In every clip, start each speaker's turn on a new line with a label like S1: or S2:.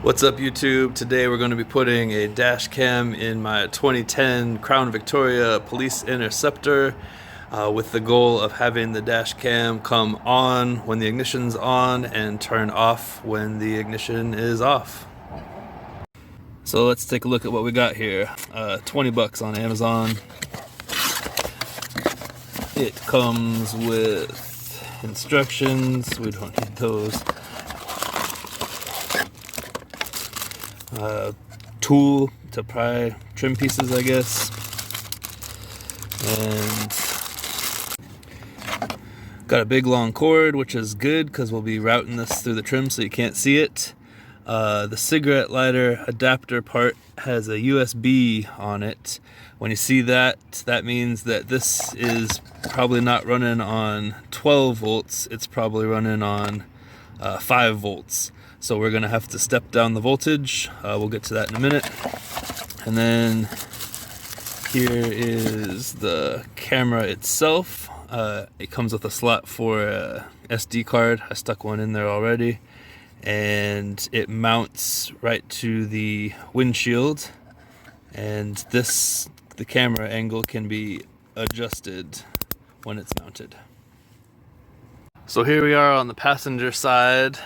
S1: What's up YouTube? Today we're going to be putting a dash cam in my 2010 Crown Victoria Police Interceptor with the goal of having the dash cam come on when the ignition's on and turn off when the ignition is off. So let's take a look at what we got here. 20 bucks on Amazon. It comes with instructions. We don't need those. Tool to pry trim pieces, I guess, and got a big long cord, which is good because we'll be routing this through the trim so you can't see it. The cigarette lighter adapter part has a USB on it. When you see that, that means that this is probably not running on 12 volts, it's probably running on 5 volts. So we're gonna have to step down the voltage. We'll get to that in a minute. And then here is the camera itself. It comes with a slot for a SD card. I stuck one in there already. And it mounts right to the windshield. And the camera angle can be adjusted when it's mounted. So here we are on the passenger side.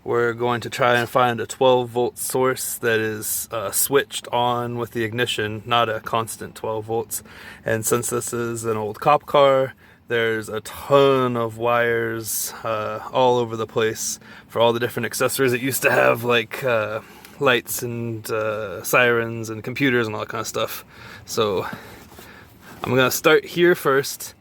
S1: We're going to try and find a 12 volt source that is switched on with the ignition, not a constant 12 volts. And since this is an old cop car, there's a ton of wires all over the place for all the different accessories it used to have, like lights and sirens and computers and all that kind of stuff. So I'm gonna start here first.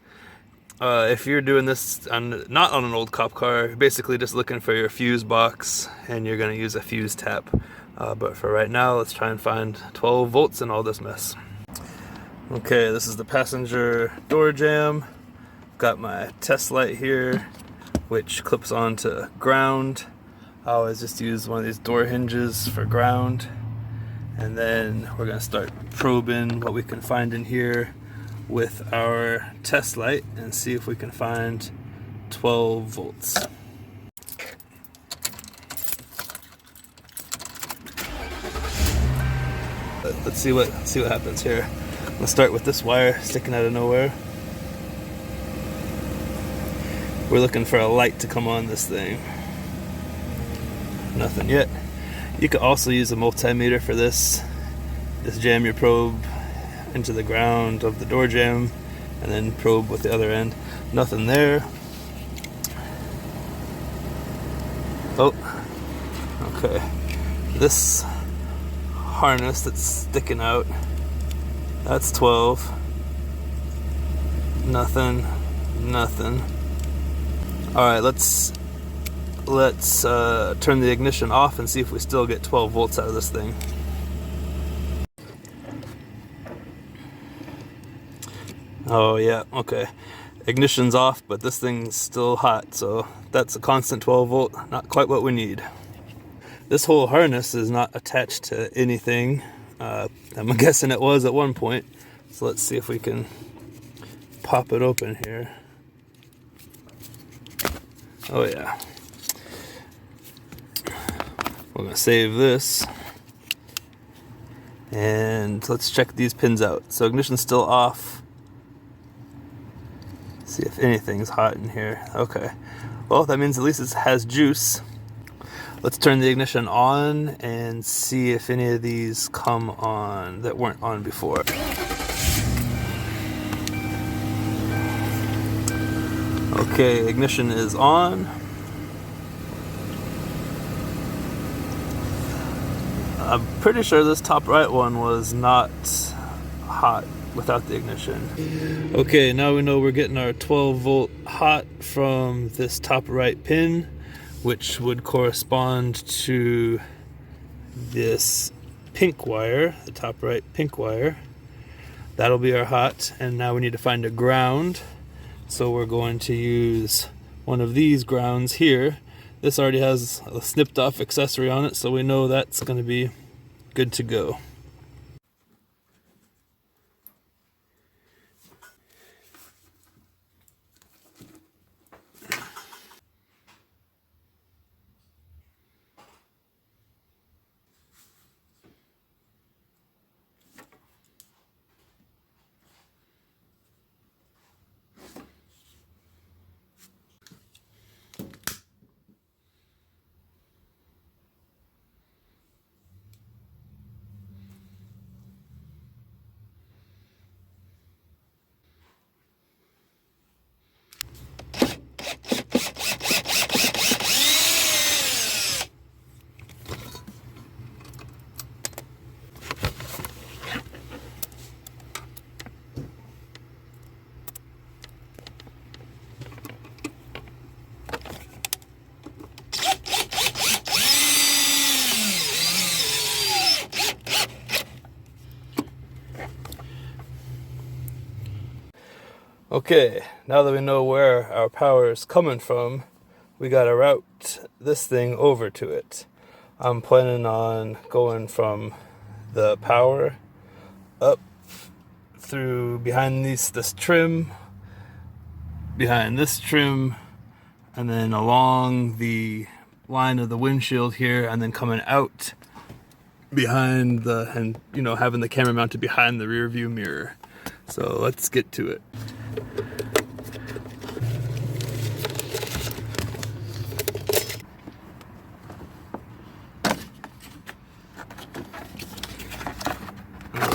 S1: If you're doing this not on an old cop car, you're basically just looking for your fuse box and you're going to use a fuse tap. But for right now, let's try and find 12 volts in all this mess. Okay, this is the passenger door jamb. Got my test light here, which clips onto ground. I always just use one of these door hinges for ground. And then we're going to start probing what we can find in here with our test light and see if we can find 12 volts. Let's see what happens here. I'm gonna start with this wire sticking out of nowhere. We're looking for a light to come on this thing. Nothing yet. You could also use a multimeter for this. Just jam your probe into the ground of the door jamb and then probe with the other end. Nothing there. Oh, okay. This harness that's sticking out, that's 12. Nothing. All right, let's turn the ignition off and see if we still get 12 volts out of this thing. Oh yeah, okay. Ignition's off, but this thing's still hot, so that's a constant 12 volt, not quite what we need. This whole harness is not attached to anything. I'm guessing it was at one point. So let's see if we can pop it open here. Oh yeah. We're gonna save this. And let's check these pins out. So ignition's still off. See if anything's hot in here. Okay, well that means at least it has juice. Let's turn the ignition on and see if any of these come on that weren't on before. Okay, ignition is on. I'm pretty sure this top right one was not hot without the ignition. Okay, now we know we're getting our 12 volt hot from this top right pin, which would correspond to this pink wire, the top right pink wire. That'll be our hot, and now we need to find a ground. So we're going to use one of these grounds here. This already has a snipped off accessory on it, so we know that's going to be good to go. Okay, now that we know where our power is coming from, we gotta route this thing over to it. I'm planning on going from the power up through behind this trim, behind this trim, and then along the line of the windshield here, and then coming out behind the, and you know, having the camera mounted behind the rear view mirror. So let's get to it.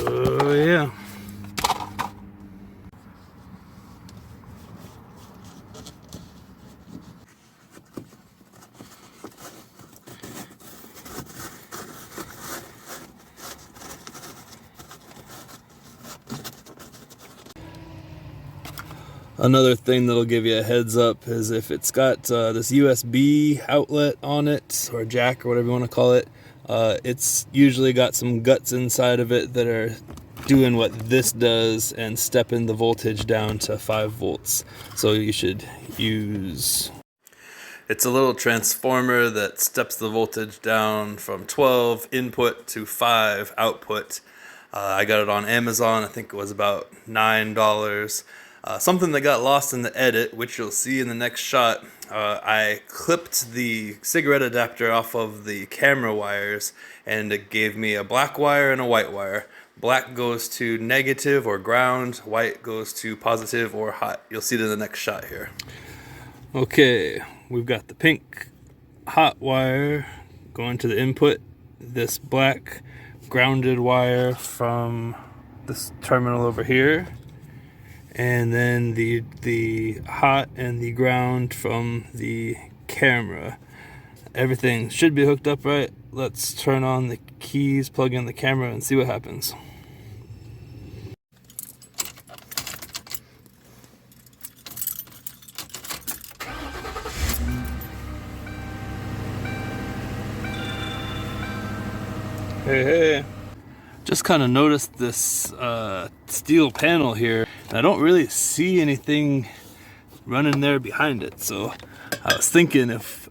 S1: Oh yeah. Another thing that'll give you a heads up is if it's got this USB outlet on it, or jack, or whatever you want to call it, it's usually got some guts inside of it that are doing what this does and stepping the voltage down to 5 volts. So you should use... It's a little transformer that steps the voltage down from 12 input to 5 output. I got it on Amazon. I think it was about $9. Something that got lost in the edit, which you'll see in the next shot, I clipped the cigarette adapter off of the camera wires, and it gave me a black wire and a white wire. Black goes to negative or ground, white goes to positive or hot. You'll see it in the next shot here. Okay, we've got the pink hot wire going to the input, this black grounded wire from this terminal over here, and then the hot and the ground from the camera. Everything should be hooked up right. Let's turn on the keys, plug in the camera, and see what happens. Hey. Just kind of noticed this steel panel here, and I don't really see anything running there behind it. So I was thinking if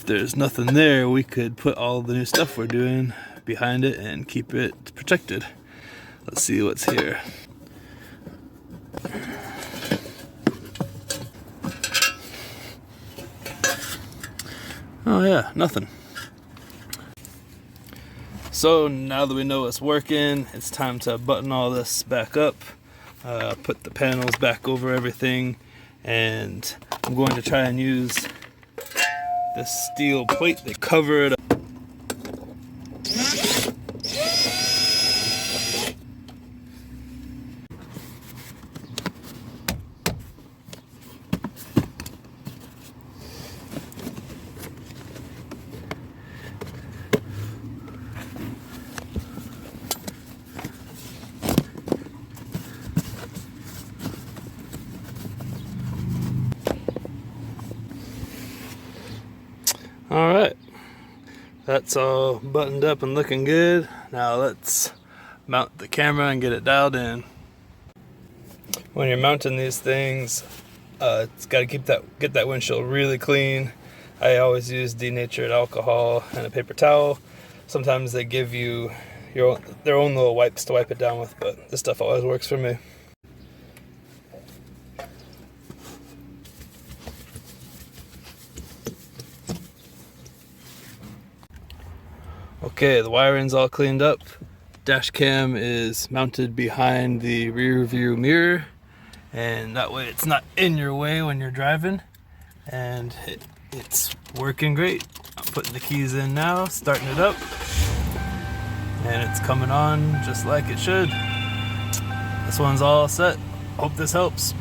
S1: there's nothing there, we could put all the new stuff we're doing behind it and keep it protected. Let's see what's here. Oh yeah, nothing. So now that we know it's working, it's time to button all this back up, put the panels back over everything, and I'm going to try and use this steel plate to cover it up. Alright, that's all buttoned up and looking good. Now let's mount the camera and get it dialed in. When you're mounting these things, it's got to get that windshield really clean. I always use denatured alcohol and a paper towel. Sometimes they give you their own little wipes to wipe it down with, but this stuff always works for me. Okay, the wiring's all cleaned up. Dash cam is mounted behind the rear view mirror, and that way it's not in your way when you're driving, and it's working great. I'm putting the keys in now, starting it up, and it's coming on just like it should. This one's all set. Hope this helps.